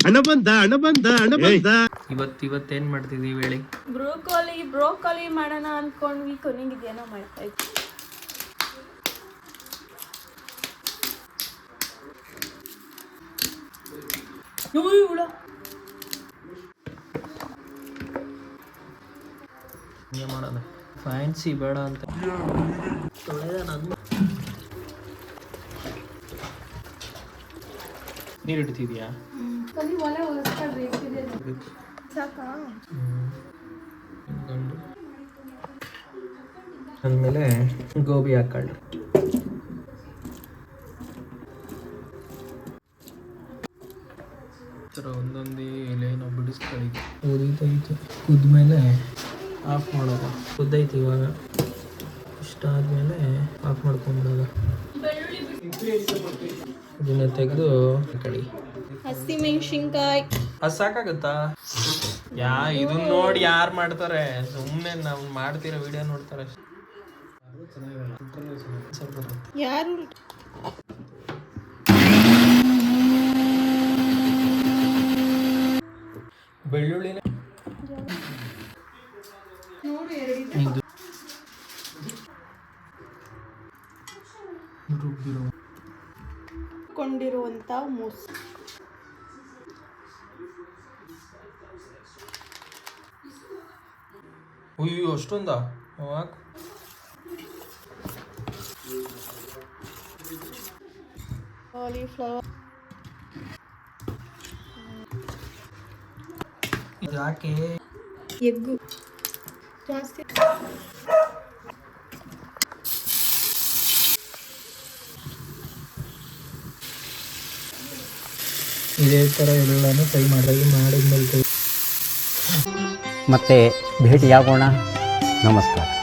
ಹಣ ಬಂದ. ಇವತ್ತೇನ್ ಮಾಡ್ತಿದೀವಿ ಹೇಳಿ? ಬ್ರೋಕಾಲಿ ಮಾಡೋಣ ಅನ್ಕೊಂಡ್ವಿ, ಕೊನೆಗಿದೇನೋ ಮಾಡ್ತಾ ಇದ್ವಿ. ಮಾಡೋಣ ಫ್ಯಾನ್ಸಿ ಬೇಡ ಅಂತ ನೀರು ಇಡ್ತಿದ್ಯಾ? ಅಂದಮೇಲೆ ಗೋಬಿ ಹಾಕೊಳ್ಳಿ. ಒಂದೊಂದೇ ಎಲೆನೋ ಬಿಡಿಸ್ಕೊಳ್ಳಿ. ಕುದೀತೈತೆ, ಕುದ್ಮೇಲೆ ಆಫ್ ಮಾಡೋದು. ಕುದ್ದೈತಿ ಇವಾಗ. ಇಷ್ಟ ಆದಮೇಲೆ ಆಫ್ ಮಾಡ್ಕೊಂಬಿಡೋದು. ಇದನ್ನ ತೆಗೆದು ಕಡಿ. ಹಸಿಮೆಣಸಿನ್ಕಾಯಿ ಅದು ಸಾಕಾಗುತ್ತಾ? ಇದನ್ನ ನೋಡಿ ಯಾರು ಮಾಡ್ತಾರೆ? ಸುಮ್ಮನೆ ನಾವು ಮಾಡ್ತಿರೋ ವಿಡಿಯೋ ನೋಡ್ತಾರೆ. ಯಾರು ಬೆಳ್ಳುಳ್ಳಿನ ಕೊಂಡಿರುವಂತ ಮೂಸು. ಅಯ್ಯೋ ಅಷ್ಟೊಂದಾ? ಹಾಕು. ಕಾಲಿಫ್ಲವರ್ ಇದು ಹಾಕಿ. ಎಗ್ಗು ಜಾಸ್ತಿ. ಇದೇ ಥರ ಎಲ್ಲನೂ ಫ್ರೈ ಮಾಡಿದ್ಮೇಲೆ ಮತ್ತೆ ಭೇಟಿಯಾಗೋಣ. ನಮಸ್ಕಾರ.